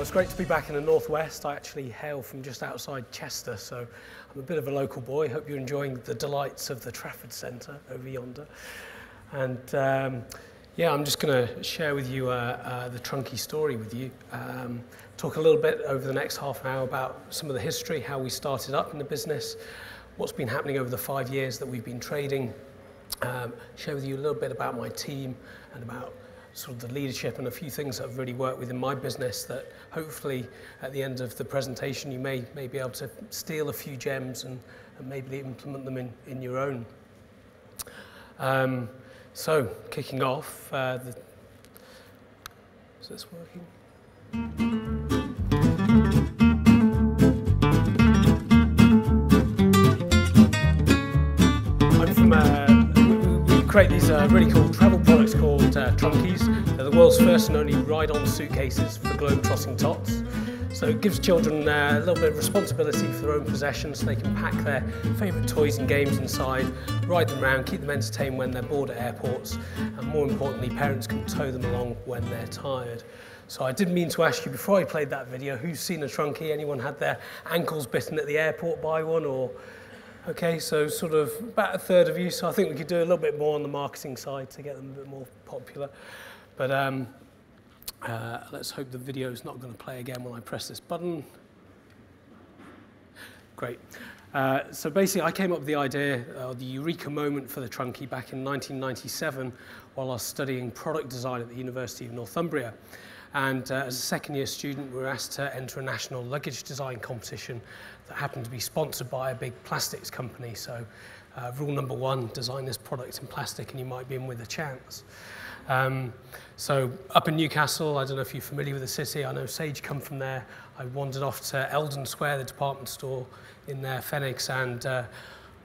it's great to be back in the Northwest. I actually hail from just outside Chester, so I'm a bit of a local boy. Hope you're enjoying the delights of the Trafford Centre over yonder. And yeah, I'm just going to share with you the Trunki story with you. Talk a little bit over the next half an hour about some of the history, how we started up in the business, what's been happening over the 5 years that we've been trading. Share with you a little bit about my team and about sort of the leadership and a few things that have really worked within my business that hopefully at the end of the presentation you may be able to steal a few gems and maybe implement them in your own. So kicking off, is this working? I'm from we create these really cool travel products called Trunkis. They're the world's first and only ride-on suitcases for globe-trotting tots. So it gives children a little bit of responsibility for their own possessions so they can pack their favourite toys and games inside, ride them around, keep them entertained when they're bored at airports, and more importantly, parents can tow them along when they're tired. So I did mean to ask you before I played that video, who's seen a Trunki? Anyone had their ankles bitten at the airport by one? Or okay, so sort of about a third of you, so I think we could do a little bit more on the marketing side to get them a bit more popular. But let's hope the video is not going to play again when I press this button. Great. So basically I came up with the idea, the eureka moment for the Trunki back in 1997 while I was studying product design at the University of Northumbria. And as a second-year student, we were asked to enter a national luggage design competition that happened to be sponsored by a big plastics company. So rule number one, design this product in plastic and you might be in with a chance. So up in Newcastle, I don't know if you're familiar with the city, I know Sage come from there. I wandered off to Eldon Square, the department store in there, Phoenix, and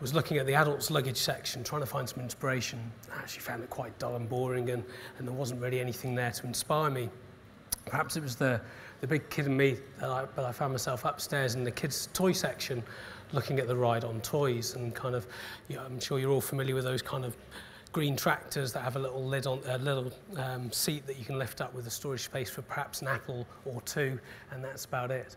was looking at the adults luggage section, trying to find some inspiration. I actually found it quite dull and boring and there wasn't really anything there to inspire me. Perhaps it was the big kid in me that I found myself upstairs in the kids' toy section looking at the ride-on toys and kind of, you know, I'm sure you're all familiar with those kind of green tractors that have a little lid on a little seat that you can lift up with a storage space for perhaps an apple or two, and that's about it.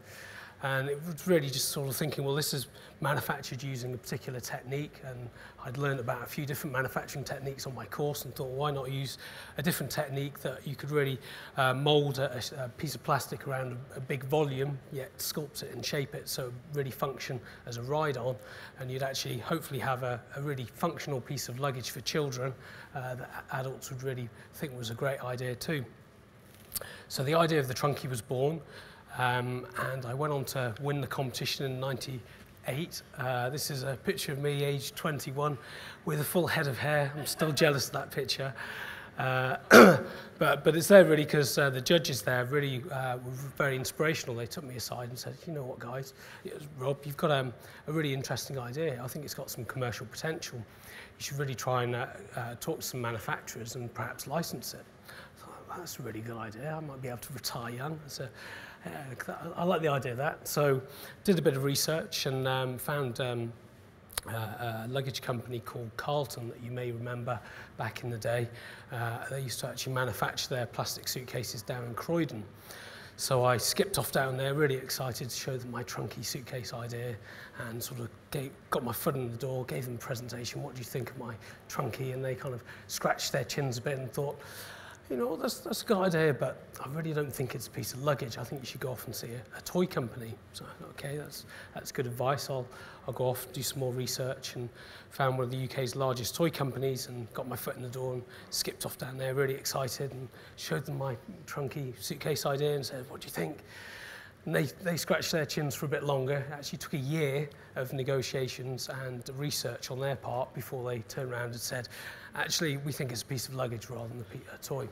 And it was really just sort of thinking, well, this is manufactured using a particular technique, and I'd learned about a few different manufacturing techniques on my course and thought, why not use a different technique that you could really mould a piece of plastic around a big volume, yet sculpt it and shape it so it really function as a ride-on, and you'd actually hopefully have a really functional piece of luggage for children that adults would really think was a great idea too. So the idea of the Trunki was born. And I went on to win the competition in '98. This is a picture of me, aged 21, with a full head of hair. I'm still jealous of that picture. But it's there really because the judges there really were very inspirational. They took me aside and said, you know what, guys, Rob, you've got a really interesting idea. I think it's got some commercial potential. You should really try and talk to some manufacturers and perhaps license it. I thought, well, that's a really good idea. I might be able to retire young. I like the idea of that. So did a bit of research and found a luggage company called Carlton that you may remember back in the day. They used to actually manufacture their plastic suitcases down in Croydon. So I skipped off down there, really excited to show them my Trunki suitcase idea and sort of got my foot in the door, gave them a presentation, what do you think of my Trunki? And they kind of scratched their chins a bit and thought, you know, that's a good idea, but I really don't think it's a piece of luggage. I think you should go off and see a toy company. So, okay, that's good advice. I'll go off and do some more research and found one of the UK's largest toy companies and got my foot in the door and skipped off down there, really excited, and showed them my Trunki suitcase idea and said, what do you think? And they scratched their chins for a bit longer. It actually took a year of negotiations and research on their part before they turned around and said, actually, we think it's a piece of luggage rather than a toy.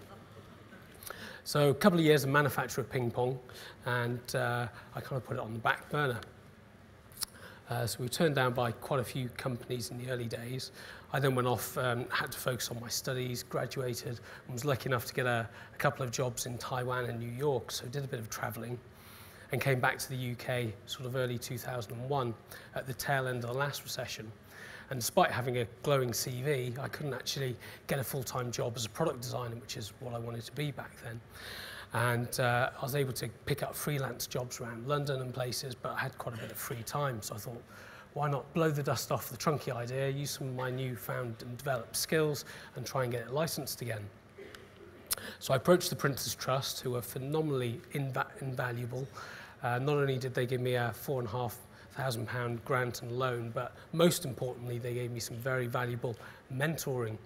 So a couple of years of manufacture of ping pong, and I kind of put it on the back burner. So we were turned down by quite a few companies in the early days. I then went off, had to focus on my studies, graduated, and was lucky enough to get a couple of jobs in Taiwan and New York, so did a bit of traveling. And came back to the UK sort of early 2001 at the tail end of the last recession. And despite having a glowing CV, I couldn't actually get a full-time job as a product designer, which is what I wanted to be back then. And I was able to pick up freelance jobs around London and places, but I had quite a bit of free time. So I thought, why not blow the dust off the Trunki idea, use some of my newfound and developed skills and try and get it licensed again. So I approached the Prince's Trust, who were phenomenally invaluable. Not only did they give me a £4,500 grant and loan, but most importantly, they gave me some very valuable mentoring.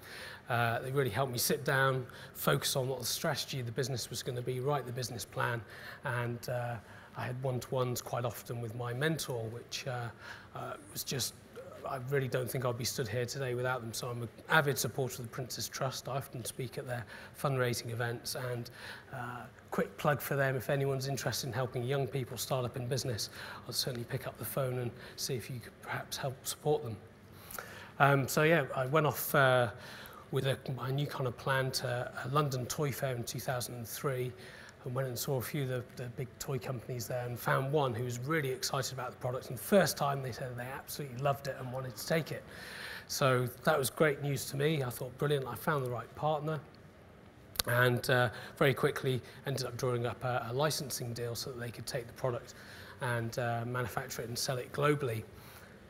They really helped me sit down, focus on what the strategy of the business was going to be, write the business plan, and I had one-to-ones quite often with my mentor, which was just, I really don't think I'd be stood here today without them. So I'm an avid supporter of the Prince's Trust. I often speak at their fundraising events, and quick plug for them, if anyone's interested in helping young people start up in business, I'll certainly pick up the phone and see if you could perhaps help support them. So yeah, I went off with a new kind of plan to a London Toy Fair in 2003, and went and saw a few of the big toy companies there and found one who was really excited about the product. And the first time they said they absolutely loved it and wanted to take it. So that was great news to me. I thought, brilliant, I found the right partner. And very quickly ended up drawing up a licensing deal so that they could take the product and manufacture it and sell it globally.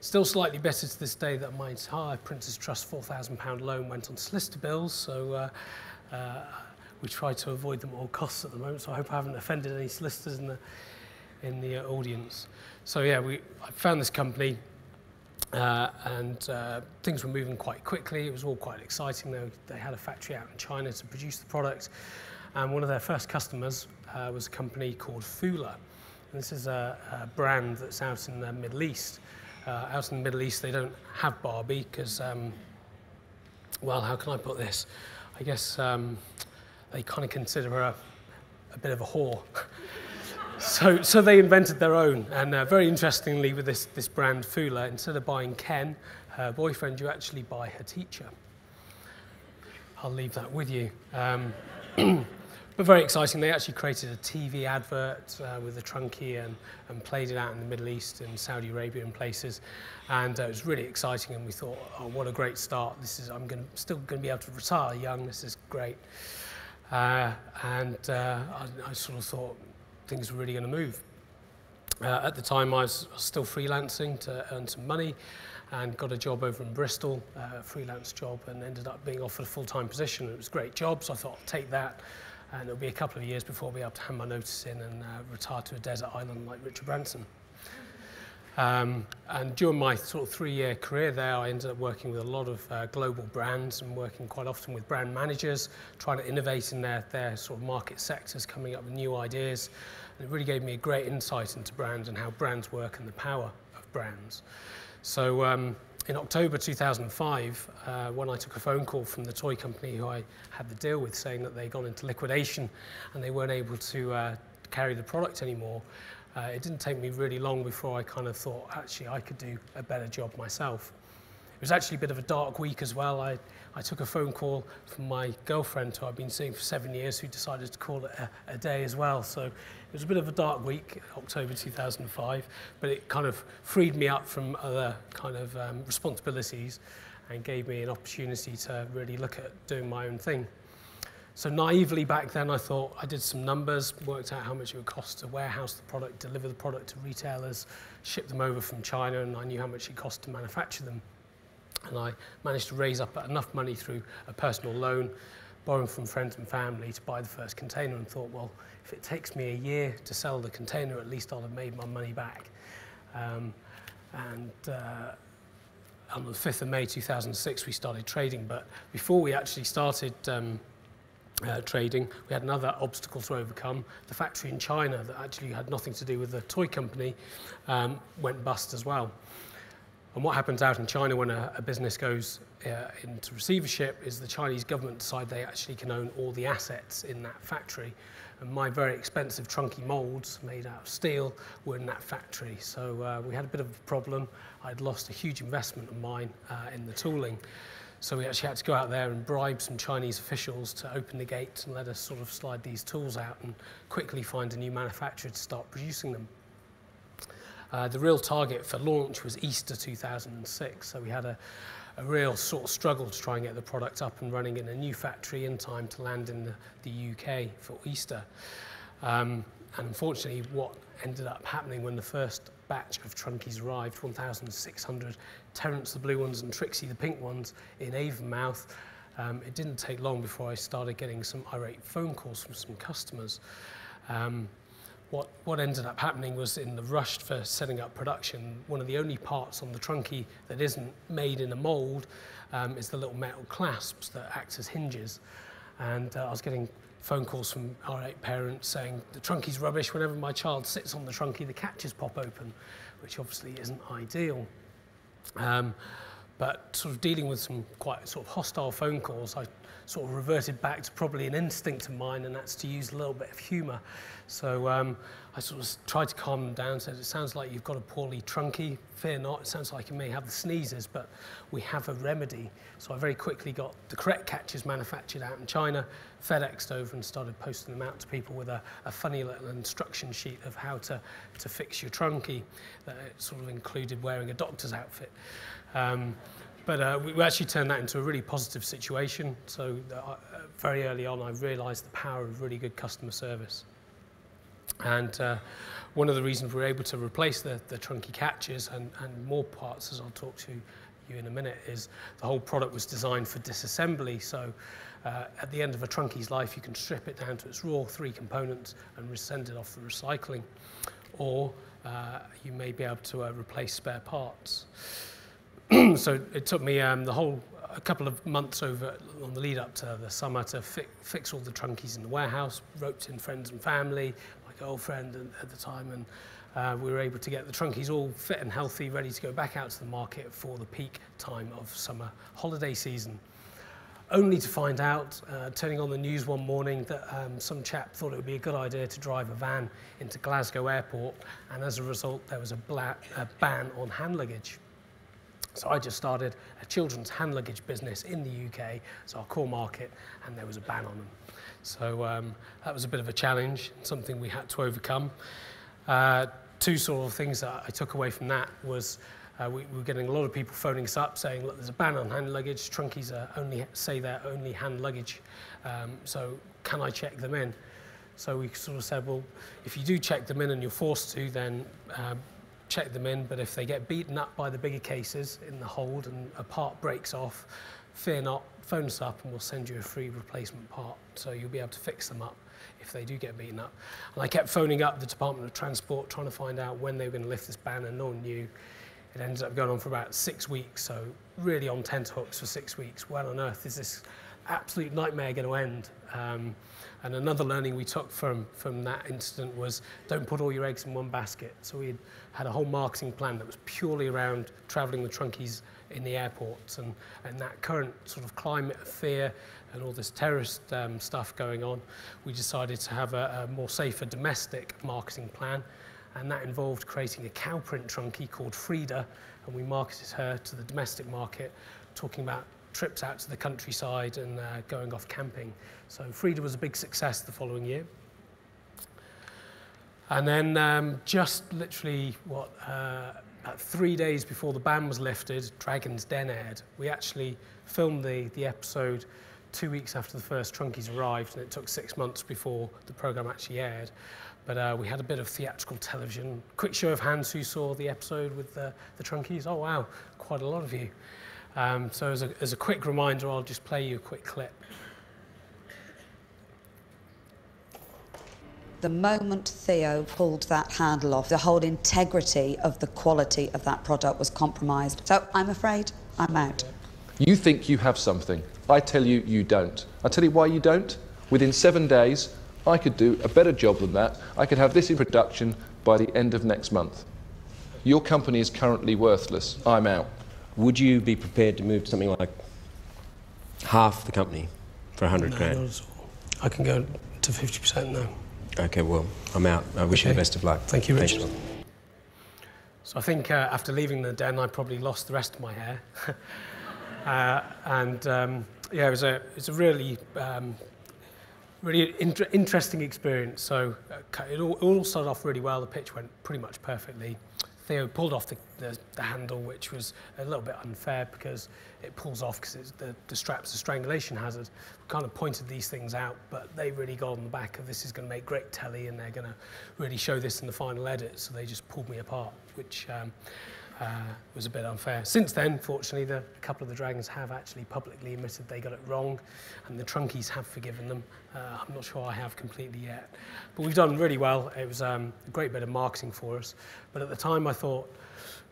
Still slightly bitter to this day that my entire Prince's Trust £4,000 loan went on solicitor bills, so we try to avoid them at all costs at the moment, so I hope I haven't offended any solicitors in the audience. So yeah, I found this company, and things were moving quite quickly. It was all quite exciting. They had a factory out in China to produce the product, and one of their first customers was a company called Fula. And this is a brand that's out in the Middle East. Out in the Middle East, they don't have Barbie because, well, how can I put this? I guess they kind of consider her a bit of a whore. So they invented their own, and very interestingly with this brand Fula, instead of buying Ken, her boyfriend, you actually buy her teacher. I'll leave that with you. But very exciting, they actually created a TV advert with the Trunki and played it out in the Middle East and Saudi Arabia and places. And it was really exciting, and we thought, oh, what a great start. I'm still going to be able to retire young, this is great. I sort of thought things were really going to move. At the time, I was still freelancing to earn some money and got a job over in Bristol, a freelance job, and ended up being offered a full-time position. It was a great job, so I thought, I'll take that. And it'll be a couple of years before I'll be able to hand my notice in and retire to a desert island like Richard Branson. And during my sort of 3-year career there, I ended up working with a lot of global brands and working quite often with brand managers, trying to innovate in their sort of market sectors, coming up with new ideas. And it really gave me a great insight into brands and how brands work and the power of brands. So in October 2005, when I took a phone call from the toy company who I had the deal with, saying that they'd gone into liquidation and they weren't able to carry the product anymore, it didn't take me really long before I kind of thought, actually, I could do a better job myself. It was actually a bit of a dark week as well. I took a phone call from my girlfriend, who I've been seeing for 7 years, who decided to call it a day as well. So it was a bit of a dark week, October 2005, but it kind of freed me up from other kind of responsibilities and gave me an opportunity to really look at doing my own thing. So naively back then, I thought, I did some numbers, worked out how much it would cost to warehouse the product, deliver the product to retailers, ship them over from China, and I knew how much it cost to manufacture them. And I managed to raise up enough money through a personal loan, borrowing from friends and family to buy the first container, and thought, well, if it takes me a year to sell the container, at least I'll have made my money back. On the 5th of May 2006, we started trading, but before we actually started trading, we had another obstacle to overcome. The factory in China that actually had nothing to do with the toy company went bust as well. And what happens out in China when a business goes into receivership is the Chinese government decide they actually can own all the assets in that factory. And my very expensive Trunki molds made out of steel were in that factory. So we had a bit of a problem. I'd lost a huge investment of mine in the tooling. So we actually had to go out there and bribe some Chinese officials to open the gates and let us sort of slide these tools out and quickly find a new manufacturer to start producing them. The real target for launch was Easter 2006, so we had a a real sort of struggle to try and get the product up and running in a new factory in time to land in the UK for Easter. And unfortunately, what ended up happening when the first batch of Trunkies arrived, 1,600, Terence the blue ones and Trixie the pink ones in Avonmouth, it didn't take long before I started getting some irate phone calls from some customers. What ended up happening was, in the rush for setting up production, one of the only parts on the Trunki that isn't made in a mould is the little metal clasps that act as hinges. And I was getting phone calls from irate parents saying, the Trunki's rubbish, whenever my child sits on the Trunki, the catches pop open, which obviously isn't ideal. But sort of dealing with some quite sort of hostile phone calls, I sort of reverted back to probably an instinct of mine, and that's to use a little bit of humour. So I sort of tried to calm them down, said, it sounds like you've got a poorly Trunki, fear not, it sounds like you may have the sneezes, but we have a remedy. So I very quickly got the correct catches manufactured out in China, FedExed over, and started posting them out to people with a funny little instruction sheet of how to fix your Trunki that sort of included wearing a doctor's outfit. But we actually turned that into a really positive situation. So very early on, I realised the power of really good customer service. And one of the reasons we were able to replace the Trunki catches and more parts, as I'll talk to you in a minute, is the whole product was designed for disassembly. So at the end of a Trunki's life, you can strip it down to its raw 3 components and send it off for recycling. Or you may be able to replace spare parts. So it took me a couple of months over on the lead up to the summer to fix all the Trunkies in the warehouse, roped in friends and family, my girlfriend at the time, and we were able to get the Trunkies all fit and healthy, ready to go back out to the market for the peak time of summer holiday season. Only to find out, turning on the news one morning, that some chap thought it would be a good idea to drive a van into Glasgow Airport, and as a result there was a ban on hand luggage. So I just started a children's hand luggage business in the UK, it's our core market, and there was a ban on them. So that was a bit of a challenge, something we had to overcome. 2 sort of things that I took away from that was we were getting a lot of people phoning us up saying, look, there's a ban on hand luggage, Trunkies they're only hand luggage, so can I check them in? So we sort of said, well, if you do check them in and you're forced to, then check them in, but if they get beaten up by the bigger cases in the hold and a part breaks off, fear not, phone us up and we'll send you a free replacement part, so you'll be able to fix them up if they do get beaten up. And I kept phoning up the Department of Transport trying to find out when they were going to lift this ban, and no one knew. It ended up going on for about 6 weeks, so really on tenterhooks for 6 weeks. When on earth is this absolute nightmare going to end? And another learning we took from that incident was, don't put all your eggs in one basket. So we had a whole marketing plan that was purely around travelling the Trunkies in the airports, and that current sort of climate of fear and all this terrorist stuff going on, we decided to have a more safer domestic marketing plan, and that involved creating a cow print Trunki called Frida, and we marketed her to the domestic market, talking about trips out to the countryside and going off camping. So Frida was a big success the following year. And then just literally, about 3 days before the ban was lifted, Dragon's Den aired. We actually filmed the episode 2 weeks after the first Trunkies arrived, and it took 6 months before the programme actually aired. But we had a bit of theatrical television. Quick show of hands who saw the episode with the Trunkies. Oh wow, quite a lot of you. So as a quick reminder, I'll just play you a quick clip. The moment Theo pulled that handle off, the whole integrity of the quality of that product was compromised. So I'm afraid I'm out. You think you have something. I tell you, you don't. I tell you why you don't. Within 7 days, I could do a better job than that. I could have this in production by the end of next month. Your company is currently worthless. I'm out. Would you be prepared to move to something like half the company for 100 grand? No, not at all. I can go to 50% now. Okay, well, I'm out. I wish you the best of luck. Thank you, Richard. Thanks. So I think after leaving the den, I probably lost the rest of my hair. Yeah, it's a really interesting experience. So it all started off really well. The pitch went pretty much perfectly. Theo pulled off the handle, which was a little bit unfair because it pulls off because the strap's a strangulation hazard. We kind of pointed these things out, but they really got on the back of this is going to make great telly and they're going to really show this in the final edit. So they just pulled me apart, which was a bit unfair. Since then, fortunately, a couple of the Dragons have actually publicly admitted they got it wrong, and the Trunkies have forgiven them. I'm not sure I have completely yet, but we've done really well. It was a great bit of marketing for us, but at the time I thought,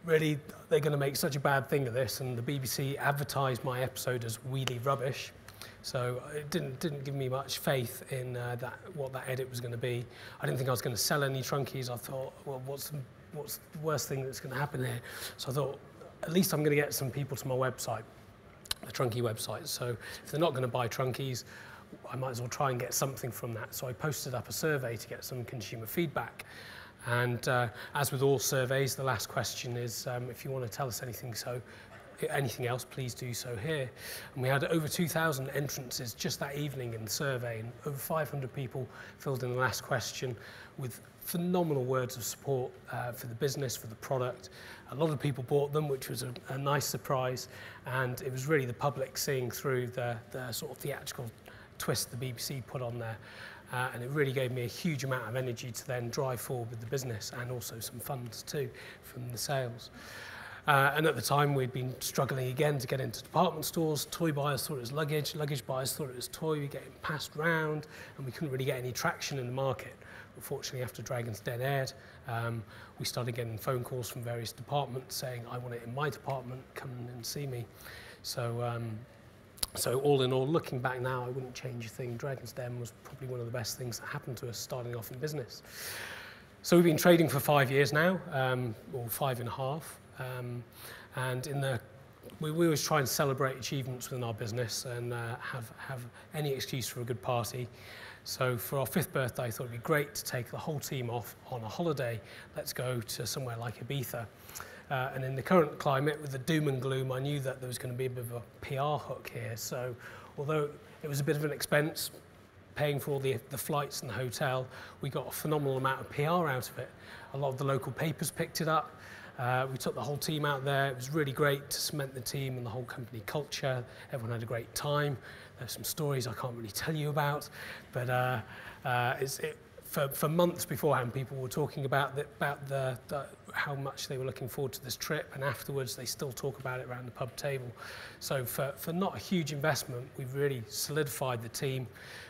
really, they're going to make such a bad thing of this, and the BBC advertised my episode as wheelie rubbish. So it didn't give me much faith in what that edit was going to be. I didn't think I was going to sell any Trunkies. I thought, well, what's the worst thing that's going to happen here? So I thought, at least I'm going to get some people to my website, the Trunki website. So if they're not going to buy Trunkies, I might as well try and get something from that. So I posted up a survey to get some consumer feedback. And as with all surveys, the last question is, if you want to tell us anything else, please do so here. And we had over 2,000 entrances just that evening in the survey, and over 500 people filled in the last question with phenomenal words of support for the business, for the product. A lot of people bought them, which was a nice surprise, and it was really the public seeing through the sort of theatrical twist the BBC put on there. And it really gave me a huge amount of energy to then drive forward with the business, and also some funds too from the sales. And at the time, we'd been struggling again to get into department stores. Toy buyers thought it was luggage buyers thought it was toy. We were getting passed round, and we couldn't really get any traction in the market. Unfortunately, after Dragon's Den aired, we started getting phone calls from various departments saying, I want it in my department, come and see me. So all in all, looking back now, I wouldn't change a thing. Dragon's Den was probably one of the best things that happened to us starting off in business. So we've been trading for 5 years now, or 5.5. And we always try and celebrate achievements within our business and have any excuse for a good party. So for our 5th birthday, I thought it'd be great to take the whole team off on a holiday. Let's go to somewhere like Ibiza. And in the current climate, with the doom and gloom, I knew that there was going to be a bit of a PR hook here. So although it was a bit of an expense, paying for all the flights and the hotel, we got a phenomenal amount of PR out of it. A lot of the local papers picked it up. We took the whole team out there. It was really great to cement the team and the whole company culture. Everyone had a great time. There's some stories I can't really tell you about, but for months beforehand, people were talking about how much they were looking forward to this trip, and afterwards they still talk about it around the pub table. So for not a huge investment, we've really solidified the team.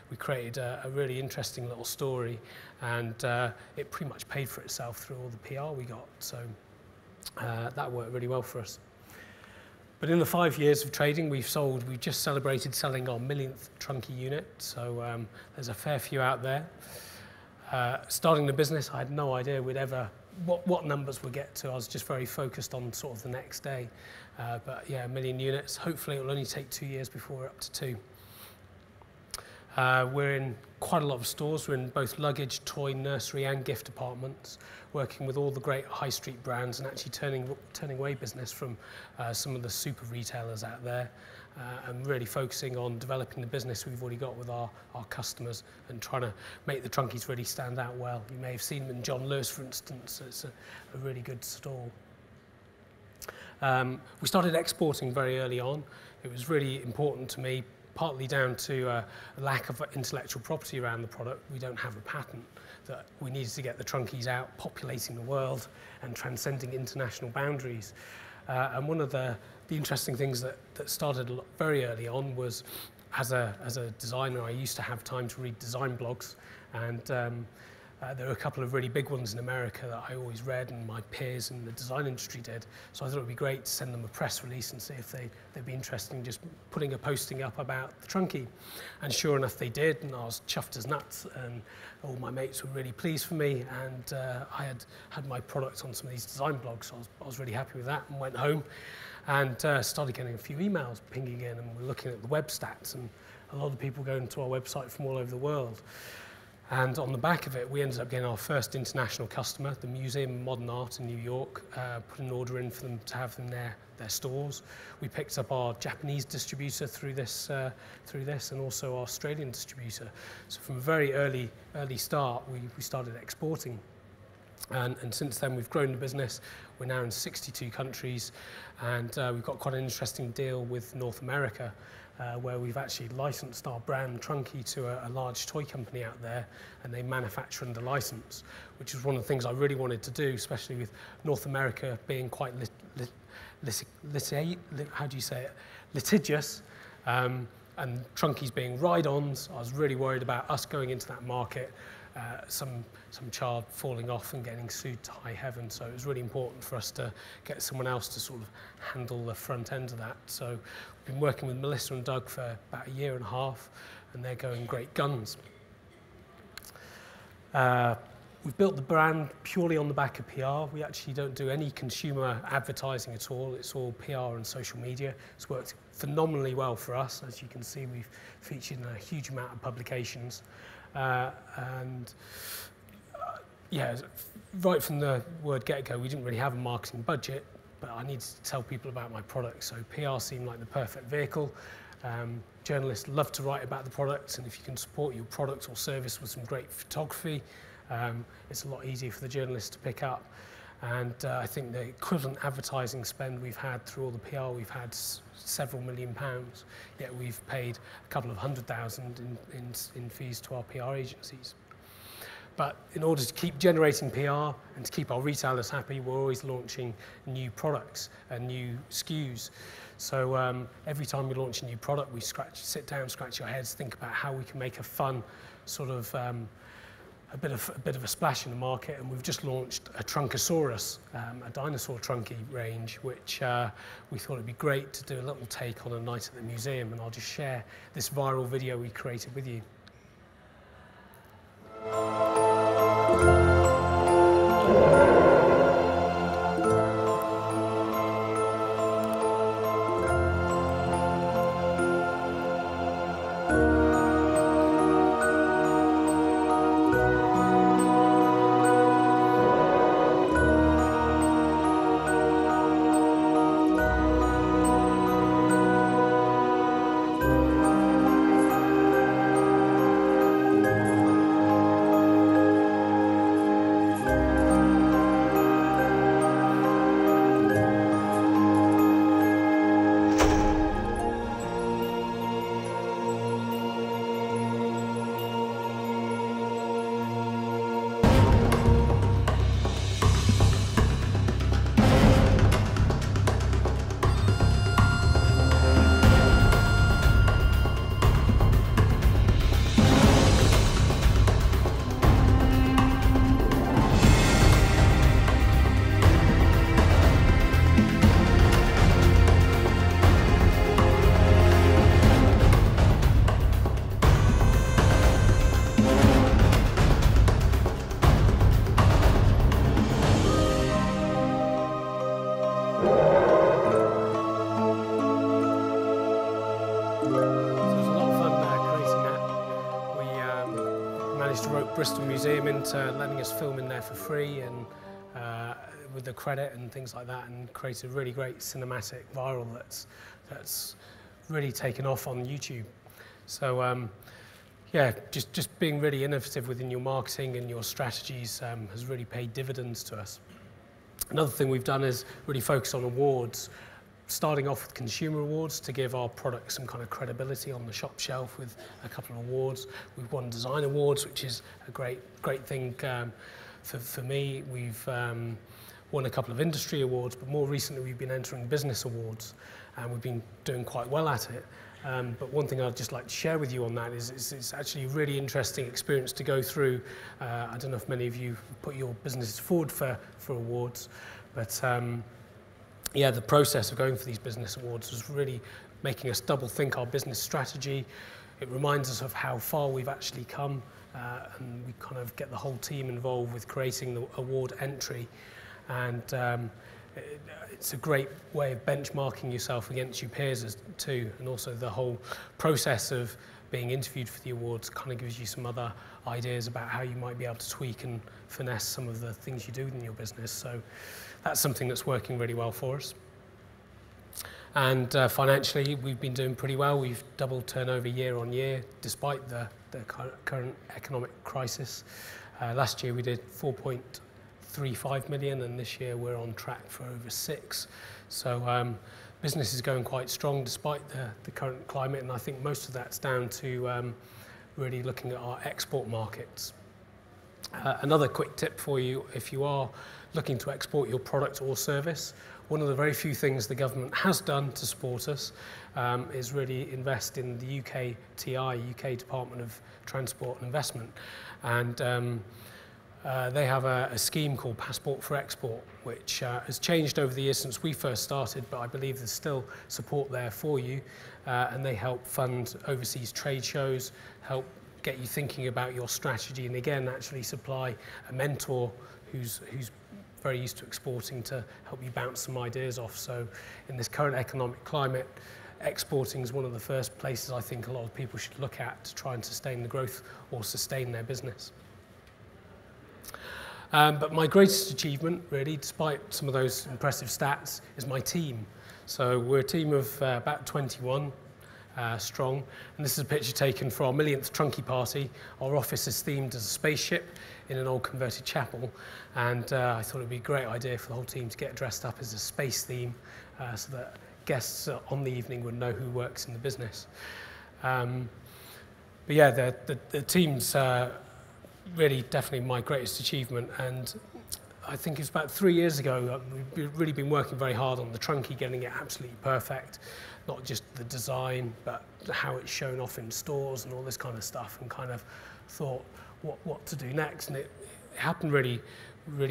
We created a really interesting little story, and it pretty much paid for itself through all the PR we got. So that worked really well for us. But in the 5 years of trading, we've just celebrated selling our 1,000,000th Trunki unit. So there's a fair few out there. Starting the business, I had no idea what numbers we'd get to. I was just very focused on sort of the next day. But yeah, 1,000,000 units. Hopefully it'll only take 2 years before we're up to 2. We're in quite a lot of stores. We're in both luggage, toy, nursery and gift departments, working with all the great high street brands and actually turning away business from some of the super retailers out there, and really focusing on developing the business we've already got with our customers and trying to make the Trunkies really stand out well. You may have seen them in John Lewis, for instance. It's a really good store. We started exporting very early on. It was really important to me, partly down to a lack of intellectual property around the product. We don't have a patent, that we needed to get the Trunkies out, populating the world and transcending international boundaries. And one of the interesting things that started very early on was, as a designer, I used to have time to read design blogs, and there were a couple of really big ones in America that I always read, and my peers in the design industry did. So I thought it would be great to send them a press release and see if they'd be interested in just putting a posting up about the Trunki. And sure enough, they did, and I was chuffed as nuts, and all my mates were really pleased for me, and I had my product on some of these design blogs, so I was really happy with that, and went home and started getting a few emails pinging in, and we're looking at the web stats, and a lot of people going to our website from all over the world. And on the back of it, we ended up getting our first international customer, the Museum of Modern Art in New York, put an order in for them to have them their stores. We picked up our Japanese distributor through this, and also our Australian distributor. So from a very early start, we started exporting. And since then, we've grown the business. We're now in 62 countries, and we've got quite an interesting deal with North America, where we've actually licensed our brand Trunki to a large toy company out there, and they manufacture under license, which is one of the things I really wanted to do, especially with North America being quite litigious, and Trunkies being ride-ons. I was really worried about us going into that market, some child falling off and getting sued to high heaven. So it was really important for us to get someone else to sort of handle the front end of that. So we've been working with Melissa and Doug for about 1.5 years, and they're going great guns. We've built the brand purely on the back of PR. We actually don't do any consumer advertising at all. It's all PR and social media. It's worked phenomenally well for us. As you can see, we've featured in a huge amount of publications. Yeah, right from the word get-go, we didn't really have a marketing budget, but I needed to tell people about my product, so PR seemed like the perfect vehicle. Journalists love to write about the products, and if you can support your product or service with some great photography, it's a lot easier for the journalists to pick up. And I think the equivalent advertising spend we've had through all the PR, we've had several £1 million, yet we've paid a couple of £100,000 in fees to our PR agencies. But in order to keep generating PR and to keep our retailers happy, we're always launching new products and new SKUs. So every time we launch a new product, we sit down, scratch our heads, think about how we can make a fun sort of a bit of a splash in the market, and we've just launched a Trunkosaurus, a dinosaur Trunki range, which we thought it'd be great to do a little take on a night at the museum, and I'll just share this viral video we created with you. Bristol Museum into letting us film in there for free and with the credit and things like that, and created a really great cinematic viral that's really taken off on YouTube. So yeah, just being really innovative within your marketing and your strategies has really paid dividends to us. Another thing we've done is really focus on awards, starting off with consumer awards to give our product some kind of credibility on the shop shelf with a couple of awards. We've won design awards, which is a great thing for me. We've won a couple of industry awards, but more recently we've been entering business awards, and we've been doing quite well at it. But one thing I'd just like to share with you on that is it's actually a really interesting experience to go through. I don't know if many of you put your businesses forward for awards, but yeah, the process of going for these business awards was really making us double think our business strategy. It reminds us of how far we've actually come, and we kind of get the whole team involved with creating the award entry. And it's a great way of benchmarking yourself against your peers too, and also the whole process of being interviewed for the awards kind of gives you some other ideas about how you might be able to tweak and finesse some of the things you do in your business. So that's something that's working really well for us. And financially, we've been doing pretty well. We've doubled turnover year on year, despite the current economic crisis. Last year we did 4.3 3-5 million, and this year we're on track for over 6. So business is going quite strong despite the current climate, and I think most of that's down to really looking at our export markets. Another quick tip for you, if you are looking to export your product or service, one of the very few things the government has done to support us is really invest in the UK Department of Transport and Investment. And they have a scheme called Passport for Export, which has changed over the years since we first started, but I believe there's still support there for you. And they help fund overseas trade shows, help get you thinking about your strategy, and again, actually supply a mentor who's very used to exporting to help you bounce some ideas off. So in this current economic climate, exporting is one of the first places I think a lot of people should look at to try and sustain the growth or sustain their business. But my greatest achievement, really, despite some of those impressive stats, is my team. So we're a team of about 21 strong, and this is a picture taken for our 1,000th Trunki party. Our office is themed as a spaceship in an old converted chapel, and I thought it would be a great idea for the whole team to get dressed up as a space theme so that guests on the evening would know who works in the business. But yeah, the team's really definitely my greatest achievement, and I think it's about 3 years ago we've really been working very hard on the Trunki, getting it absolutely perfect, not just the design but how it's shown off in stores and all this kind of stuff, and kind of thought what to do next. And it happened really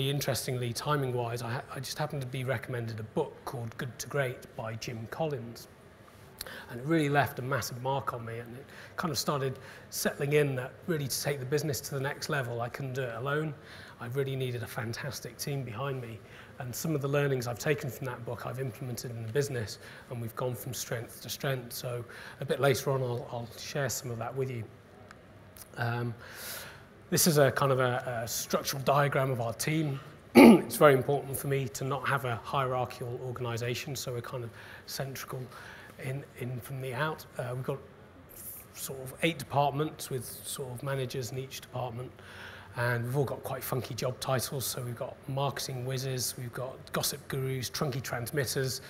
interestingly, timing wise. I just happened to be recommended a book called Good to Great by Jim Collins. And it really left a massive mark on me, and it kind of started settling in that really to take the business to the next level, I couldn't do it alone. I really needed a fantastic team behind me. And some of the learnings I've taken from that book I've implemented in the business, and we've gone from strength to strength. So a bit later on I'll share some of that with you. This is a kind of a structural diagram of our team. It's very important for me to not have a hierarchical organisation, so we're kind of central in from the out. We've got sort of 8 departments with sort of managers in each department, and we've all got quite funky job titles. So we've got marketing whizzes, we've got gossip gurus, Trunki transmitters,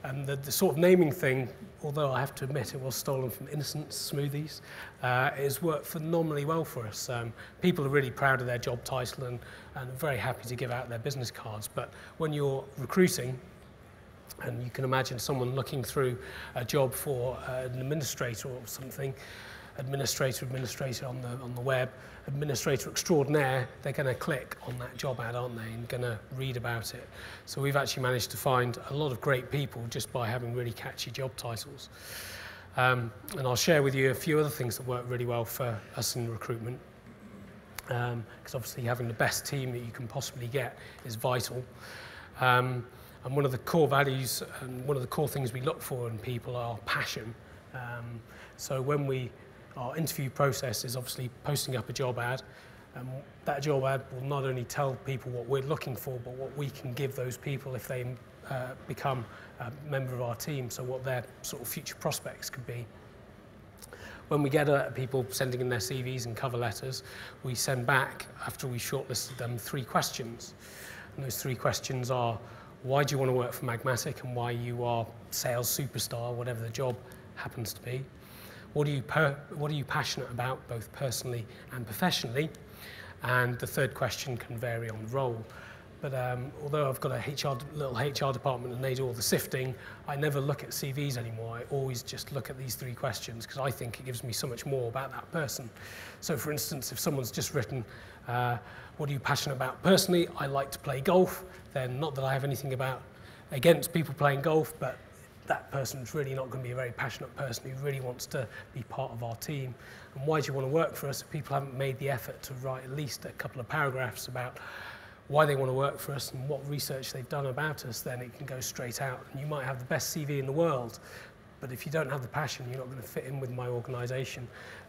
and the sort of naming thing, although I have to admit it was stolen from Innocent Smoothies, has worked phenomenally well for us. People are really proud of their job title and very happy to give out their business cards. But when you're recruiting, and you can imagine someone looking through a job for an administrator or something, administrator on the web, administrator extraordinaire, they're going to click on that job ad, aren't they, and going to read about it. So we've actually managed to find a lot of great people just by having really catchy job titles. And I'll share with you a few other things that work really well for us in recruitment, because obviously having the best team that you can possibly get is vital. And one of the core values and one of the core things we look for in people are passion. So when our interview process is obviously posting up a job ad, that job ad will not only tell people what we're looking for, but what we can give those people if they become a member of our team, so what their sort of future prospects could be. When we get people sending in their CVs and cover letters, we send back, after we shortlisted them, 3 questions. And those 3 questions are: why do you want to work for Magmatic, and why you are sales superstar, whatever the job happens to be? What are you passionate about, both personally and professionally? And the 3rd question can vary on the role. But although I've got a little HR department and they do all the sifting, I never look at CVs anymore. I always just look at these 3 questions because I think it gives me so much more about that person. So for instance, if someone's just written, what are you passionate about personally? I like to play golf. Then not that I have anything against people playing golf, but that person's really not going to be a very passionate person who really wants to be part of our team. And why do you want to work for us? If people haven't made the effort to write at least a couple of paragraphs about why they want to work for us and what research they've done about us, then it can go straight out. And you might have the best CV in the world, but if you don't have the passion, you're not going to fit in with my organisation,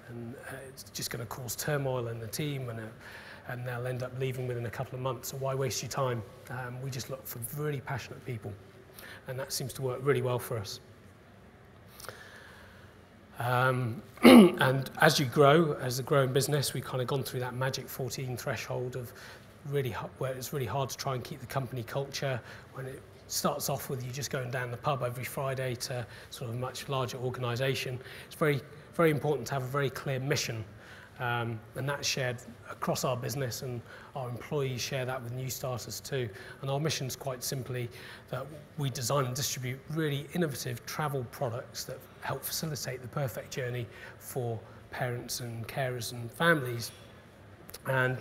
and it's just going to cause turmoil in the team, and they'll end up leaving within a couple of months. So why waste your time? We just look for really passionate people, and that seems to work really well for us. And as you grow, as a growing business, we've kind of gone through that magic 14 threshold of where it's really hard to try and keep the company culture when it starts off with you just going down the pub every Friday to sort of a much larger organisation. It's very, very important to have a very clear mission. And that's shared across our business, and our employees share that with new starters too. And our mission is quite simply that we design and distribute really innovative travel products that help facilitate the perfect journey for parents and carers and families. And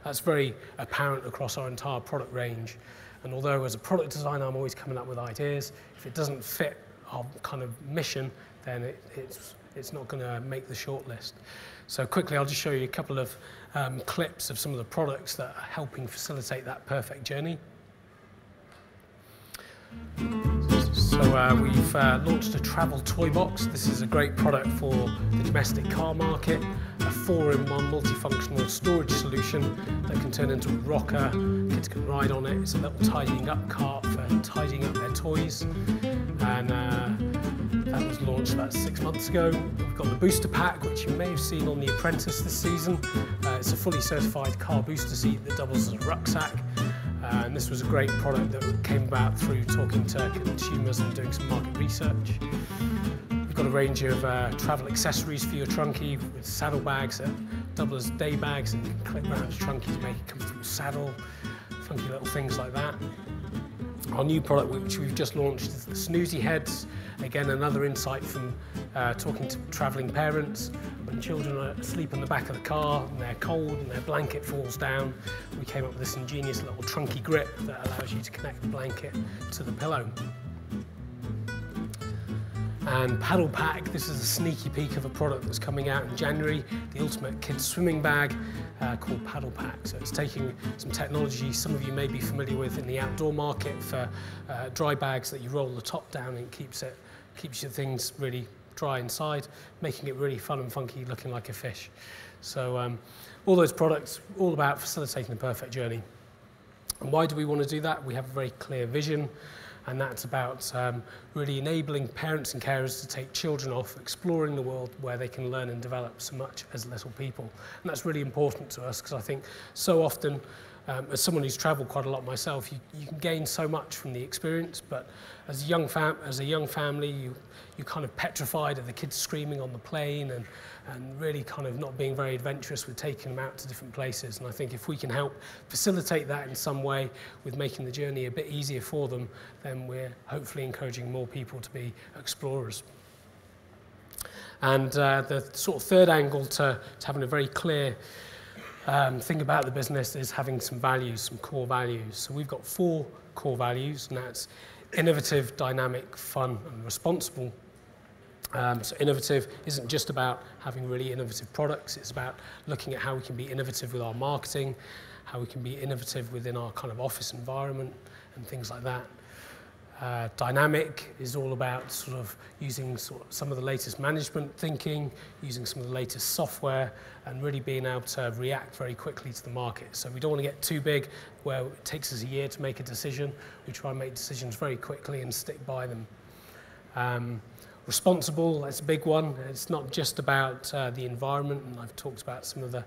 that's very apparent across our entire product range. And although as a product designer I'm always coming up with ideas, if it doesn't fit our kind of mission, then it's not going to make the shortlist. So quickly, I'll just show you a couple of clips of some of the products that are helping facilitate that perfect journey. So we've launched a travel toy box. This is a great product for the domestic car market, a 4-in-1 multifunctional storage solution that can turn into a rocker. Kids can ride on it. It's a little tidying up cart for tidying up their toys. And that was launched about 6 months ago. We've got the booster pack, which you may have seen on The Apprentice this season. It's a fully certified car booster seat that doubles as a rucksack. And this was a great product that came about through talking to consumers and doing some market research. We've got a range of travel accessories for your Trunki with saddlebags that double as day bags and you can clip around your Trunki to make a comfortable saddle, funky little things like that. Our new product, which we've just launched, is the Snoozy Heads. Again, another insight from talking to travelling parents. When children are asleep in the back of the car and they're cold and their blanket falls down, we came up with this ingenious little Trunki grip that allows you to connect the blanket to the pillow. And Paddle Pack, this is a sneaky peek of a product that's coming out in January, the ultimate kids swimming bag called Paddle Pack. So it's taking some technology some of you may be familiar with in the outdoor market for dry bags that you roll the top down and it keeps your things really dry inside, making it really fun and funky, looking like a fish. So all those products, all about facilitating the perfect journey. And why do we want to do that? We have a very clear vision. And that's about really enabling parents and carers to take children off, exploring the world where they can learn and develop so much as little people. And that's really important to us because I think so often, as someone who's travelled quite a lot myself, you can gain so much from the experience, but as a young family, you're kind of petrified of the kids screaming on the plane and really kind of not being very adventurous with taking them out to different places. And I think if we can help facilitate that in some way with making the journey a bit easier for them, then we're hopefully encouraging more people to be explorers. And the sort of third angle to having a very clear thing about the business is having some values, some core values. So we've got 4 core values, and that's innovative, dynamic, fun, and responsible. So innovative isn't just about having really innovative products, it's about looking at how we can be innovative with our marketing, how we can be innovative within our kind of office environment and things like that. Dynamic is all about sort of using some of the latest management thinking, using some of the latest software, and really being able to react very quickly to the market. So we don't want to get too big where it takes us a year to make a decision. We try and make decisions very quickly and stick by them. Responsible, that's a big one. It's not just about the environment, and I've talked about some of the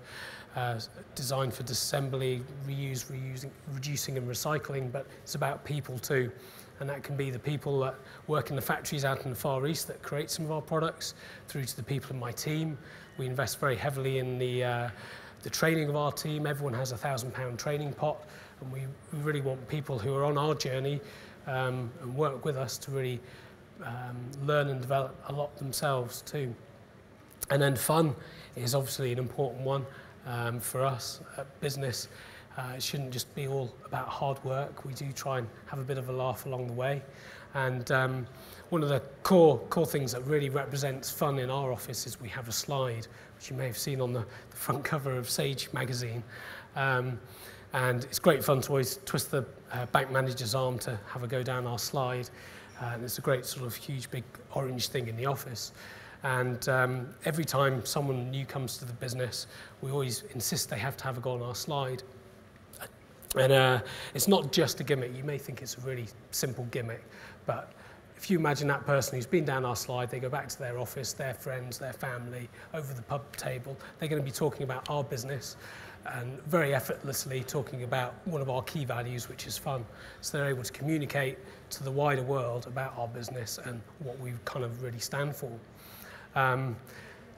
design for disassembly, reuse, reusing, reducing and recycling, but it's about people too. And that can be the people that work in the factories out in the Far East that create some of our products, through to the people in my team. We invest very heavily in the training of our team. Everyone has a £1,000 training pot, and we really want people who are on our journey and work with us to really learn and develop a lot themselves too. And then fun is obviously an important one for us at business. It shouldn't just be all about hard work. We do try and have a bit of a laugh along the way. And one of the core things that really represents fun in our office is we have a slide, which you may have seen on the front cover of Sage magazine. And it's great fun to always twist the bank manager's arm to have a go down our slide. And it's a great sort of huge big orange thing in the office. And every time someone new comes to the business, we always insist they have to have a go on our slide. And it's not just a gimmick. You may think it's a really simple gimmick, but if you imagine that person who's been down our slide, they go back to their office, their friends, their family, over the pub table, they're going to be talking about our business and very effortlessly talking about one of our key values, which is fun. So they're able to communicate to the wider world about our business and what we kind of really stand for.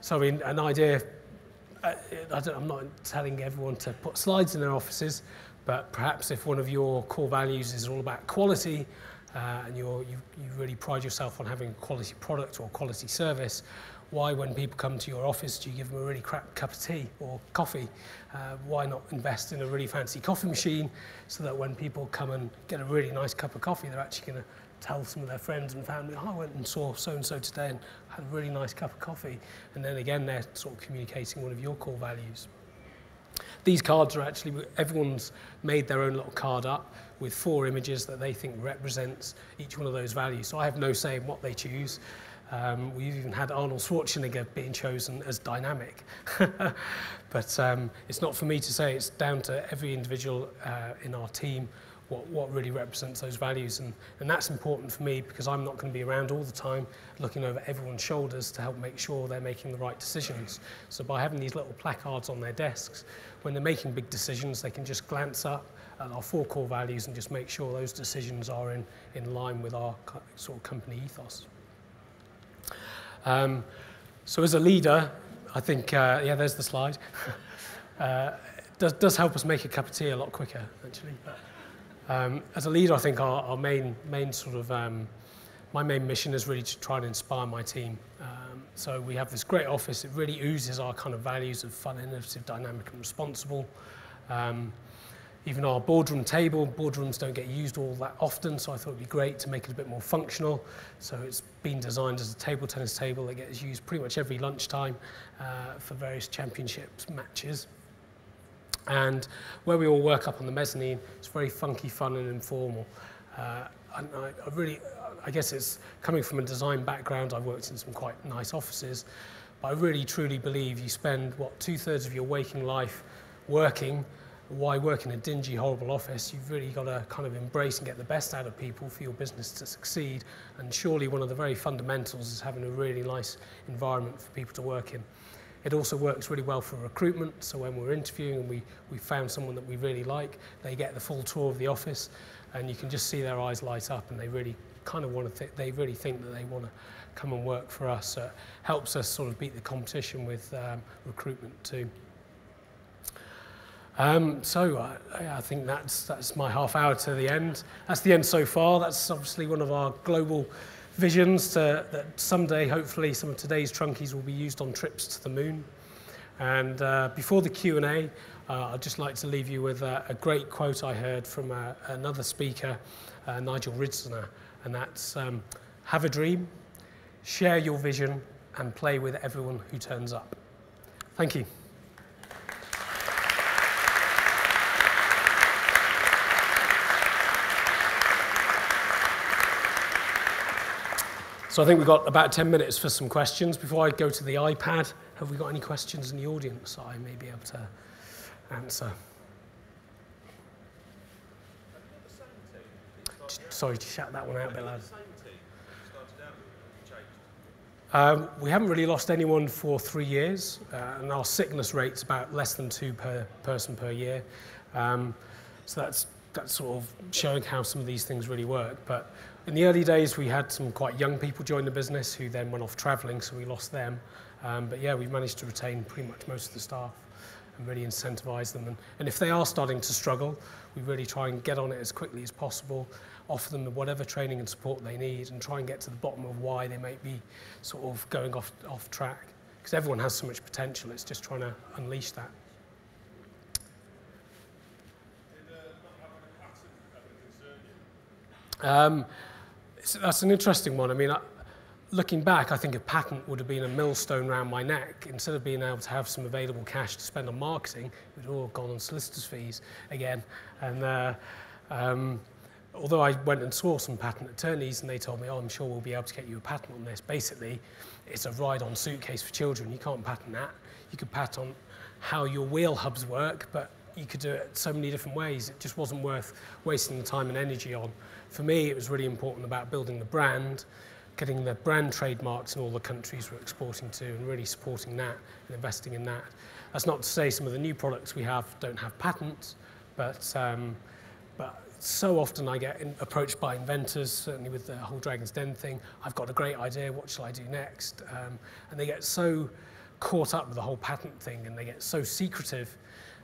So I mean, an idea, I'm not telling everyone to put slides in their offices, but perhaps if one of your core values is all about quality, and you really pride yourself on having a quality product or quality service, why, when people come to your office, do you give them a really crap cup of tea or coffee? Why not invest in a really fancy coffee machine so that when people come and get a really nice cup of coffee, they're actually going to tell some of their friends and family, oh, I went and saw so-and-so today and had a really nice cup of coffee. And then again, they're sort of communicating one of your core values. These cards are actually, everyone's made their own little card up with 4 images that they think represents each one of those values. So I have no say in what they choose. We've even had Arnold Schwarzenegger being chosen as dynamic. But it's not for me to say, it's down to every individual in our team what really represents those values. And that's important for me because I'm not going to be around all the time looking over everyone's shoulders to help make sure they're making the right decisions. So by having these little placards on their desks, when they're making big decisions, they can just glance up at our 4 core values and just make sure those decisions are in line with our sort of company ethos. So as a leader, I think, yeah, there's the slide. Does help us make a cup of tea a lot quicker, actually. As a leader, I think our main sort of, my main mission is really to try and inspire my team. So we have this great office. It really oozes our kind of values of fun, innovative, dynamic, and responsible. Even our boardroom table, boardrooms don't get used all that often, so I thought it'd be great to make it a bit more functional. So it's been designed as a table tennis table that gets used pretty much every lunchtime for various championships matches. And where we all work up on the mezzanine, it's very funky, fun, and informal. I guess it's coming from a design background. I've worked in some quite nice offices, but I really truly believe you spend, 2/3 of your waking life working. Why work in a dingy, horrible office? You've really got to kind of embrace and get the best out of people for your business to succeed. And surely one of the very fundamentals is having a really nice environment for people to work in. It also works really well for recruitment. So when we're interviewing and we found someone that we really like, they get the full tour of the office, and you can just see their eyes light up, and they really kind of want to. They really think that they want to come and work for us. So it helps us sort of beat the competition with recruitment too. I think that's my half hour to the end. That's the end so far. That's obviously one of our global visions that someday, hopefully, some of today's Trunkies will be used on trips to the moon. And before the Q&A, I'd just like to leave you with a great quote I heard from another speaker, Nigel Ridsner, and that's, have a dream, share your vision, and play with everyone who turns up. Thank you. So I think we've got about 10 minutes for some questions. Before I go to the iPad, have we got any questions in the audience that I may be able to answer? Sorry to shout that one out a bit loud. We haven't really lost anyone for 3 years, and our sickness rate's about less than 2 per person per year. So that's sort of showing how some of these things really work. But in the early days, we had some quite young people join the business who then went off travelling, so we lost them. But yeah, we've managed to retain pretty much most of the staff and really incentivise them. And if they are starting to struggle, we really try and get on it as quickly as possible, offer them whatever training and support they need, and try and get to the bottom of why they might be sort of going off track. Because everyone has so much potential, it's just trying to unleash that. That's an interesting one. I mean, looking back, I think a patent would have been a millstone around my neck. Instead of being able to have some available cash to spend on marketing, it would have all gone on solicitors' fees again. And although I went and saw some patent attorneys and they told me, oh, I'm sure we'll be able to get you a patent on this. Basically, it's a ride-on suitcase for children. You can't patent that. You could patent on how your wheel hubs work, but you could do it so many different ways. It just wasn't worth wasting the time and energy on for me, it was really important about building the brand, getting the brand trademarks in all the countries we're exporting to, and really supporting that and investing in that. That's not to say some of the new products we have don't have patents, but so often I get approached by inventors, certainly with the whole Dragon's Den thing. I've got a great idea, what shall I do next? And they get so caught up with the whole patent thing, and they get so secretive,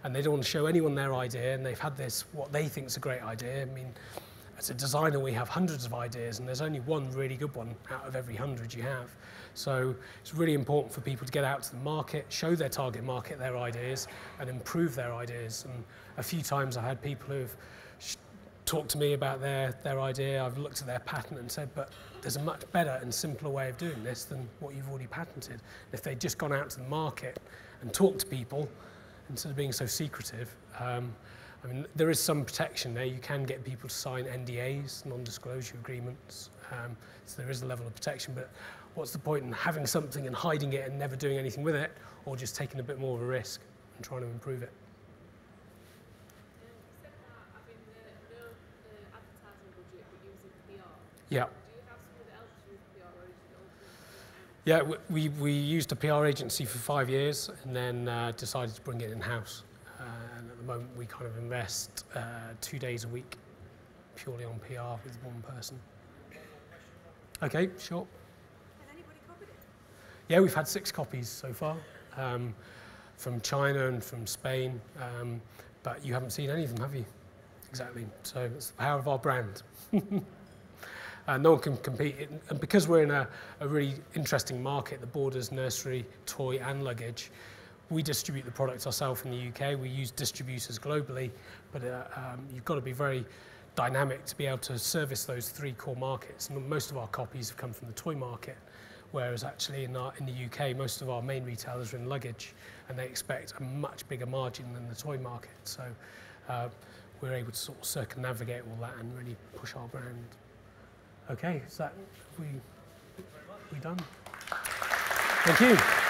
and they don't want to show anyone their idea, and they've had this, what they think is a great idea. I mean, as a designer, we have hundreds of ideas, and there's only one really good one out of every 100 you have. So it's really important for people to get out to the market, show their target market their ideas, and improve their ideas. And a few times I had people who've talked to me about their idea. I've looked at their patent and said, but there's a much better and simpler way of doing this than what you've already patented. If they'd just gone out to the market and talked to people, instead of being so secretive, I mean, there is some protection there. You can get people to sign NDAs, non-disclosure agreements, so there is a level of protection, but what's the point in having something and hiding it and never doing anything with it, or just taking a bit more of a risk and trying to improve it? Yeah. Yeah, we used a PR agency for 5 years and then decided to bring it in-house. And at the moment we kind of invest 2 days a week purely on PR with one person. Okay, sure. Has anybody copied it? Yeah, we've had 6 copies so far, from China and from Spain, but you haven't seen any of them, have you? Exactly, so it's the power of our brand. No one can compete, and because we're in a really interesting market, the borders, nursery, toy and luggage, we distribute the products ourselves in the UK. We use distributors globally, but you've got to be very dynamic to be able to service those 3 core markets. And most of our copies have come from the toy market, whereas actually in the UK, most of our main retailers are in luggage, and they expect a much bigger margin than the toy market. So we're able to sort of circumnavigate all that and really push our brand. Okay, is that we done? Thank you.